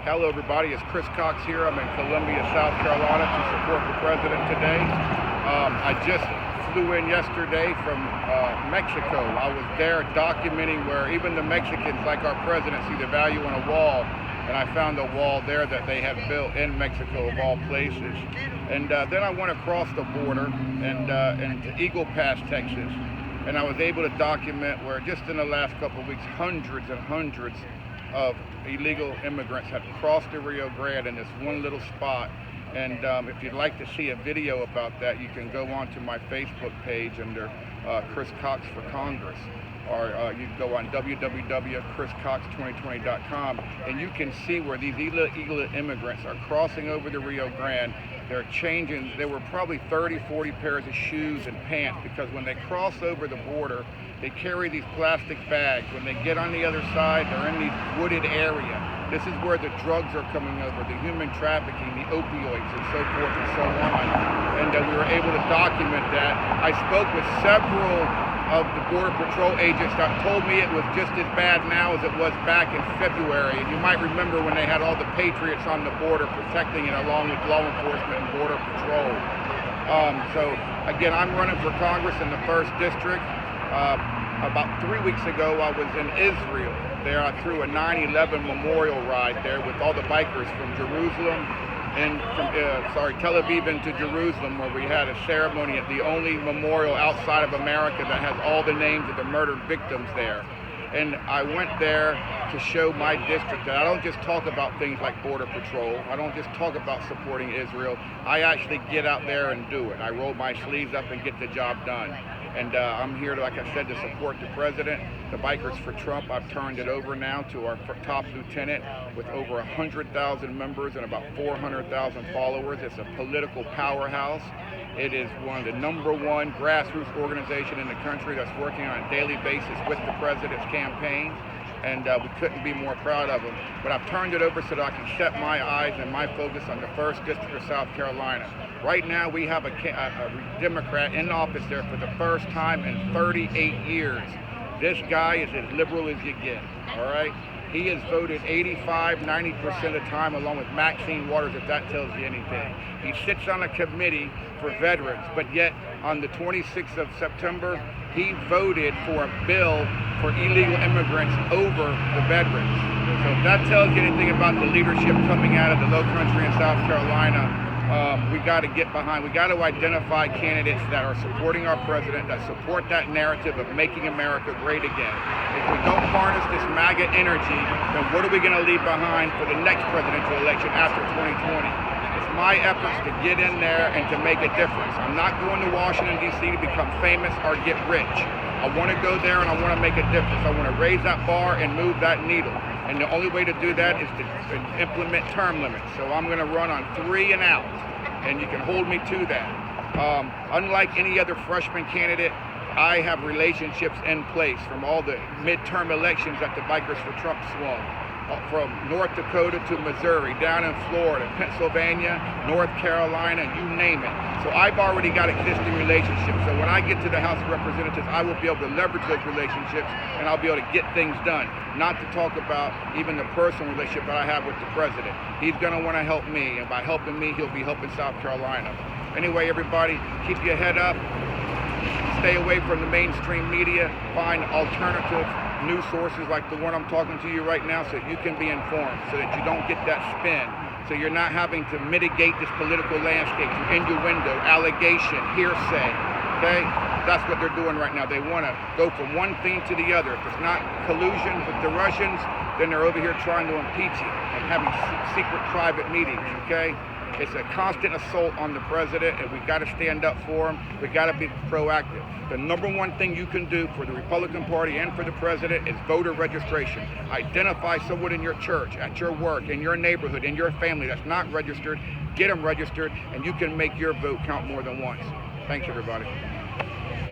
Hello everybody, it's Chris Cox here. I'm in Columbia, South Carolina to support the president today. I just flew in yesterday from Mexico. I was there documenting where even the Mexicans, like our president, see the value in a wall. And I found a wall there that they had built in Mexico, of all places. And then I went across the border and to Eagle Pass, Texas. And I was able to document where just in the last couple of weeks, hundreds and hundreds of illegal immigrants had crossed the Rio Grande in this one little spot. And if you'd like to see a video about that, you can go onto my Facebook page under Chris Cox for Congress. Or you can go on www.chriscox2020.com and you can see where these illegal immigrants are crossing over the Rio Grande. They're changing, there were probably 30, 40 pairs of shoes and pants, because when they cross over the border, they carry these plastic bags. When they get on the other side, they're in these wooded area. This is where the drugs are coming over, the human trafficking, the opioids, and so forth and so on. And we were able to document that. I spoke with several of the Border Patrol agents that told me it was just as bad now as it was back in February. And you might remember when they had all the patriots on the border protecting it along with law enforcement and Border Patrol. So again, I'm running for Congress in the 1st District. About 3 weeks ago, I was in Israel. There I threw a 9/11 memorial ride there with all the bikers from Jerusalem and from Tel Aviv into Jerusalem, where we had a ceremony at the only memorial outside of America that has all the names of the murdered victims there. And I went there to show my district that I don't just talk about things like Border Patrol. I don't just talk about supporting Israel. I actually get out there and do it. I roll my sleeves up and get the job done. And I'm here, like I said, to support the president. The Bikers for Trump, I've turned it over now to our top lieutenant with over 100,000 members and about 400,000 followers. It's a political powerhouse. It is one of the #1 grassroots organization in the country that's working on a daily basis with the president's campaign. And we couldn't be more proud of them. But I've turned it over so that I can set my eyes and my focus on the 1st District of South Carolina. Right now we have a Democrat in office there for the first time in 38 years. This guy is as liberal as you get, all right? He has voted 85, 90% of the time, along with Maxine Waters, if that tells you anything. He sits on a committee for veterans, but yet on the 26th of September, he voted for a bill for illegal immigrants over the veterans. So if that tells you anything about the leadership coming out of the low country in South Carolina, we got to get behind. We got to identify candidates that are supporting our president, that support that narrative of making America great again. If we don't harness this MAGA energy, then what are we going to leave behind for the next presidential election after 2020? It's my efforts to get in there and to make a difference. I'm not going to Washington, D.C. to become famous or get rich. I want to go there and I want to make a difference. I want to raise that bar and move that needle. And the only way to do that is to implement term limits. So I'm going to run on 3 and out, and you can hold me to that. Unlike any other freshman candidate, I have relationships in place from all the midterm elections that the Bikers for Trump swung. From North Dakota to Missouri, down in Florida, Pennsylvania, North Carolina, you name it. So I've already got existing relationships. So when I get to the House of Representatives, I will be able to leverage those relationships and I'll be able to get things done. Not to talk about even the personal relationship that I have with the president. He's gonna wanna help me, and by helping me, he'll be helping South Carolina. Anyway, everybody, keep your head up. Stay away from the mainstream media. Find alternative news sources like the one I'm talking to you right now so that you can be informed, so that you don't get that spin, so you're not having to mitigate this political landscape through innuendo, allegation, hearsay, okay? That's what they're doing right now. They want to go from one thing to the other. If it's not collusion with the Russians, then they're over here trying to impeach it and having secret private meetings, okay? It's a constant assault on the president, and we've got to stand up for him. We've got to be proactive. The #1 thing you can do for the Republican Party and for the president is voter registration. Identify someone in your church, at your work, in your neighborhood, in your family that's not registered. Get them registered, and you can make your vote count more than once. Thanks, everybody.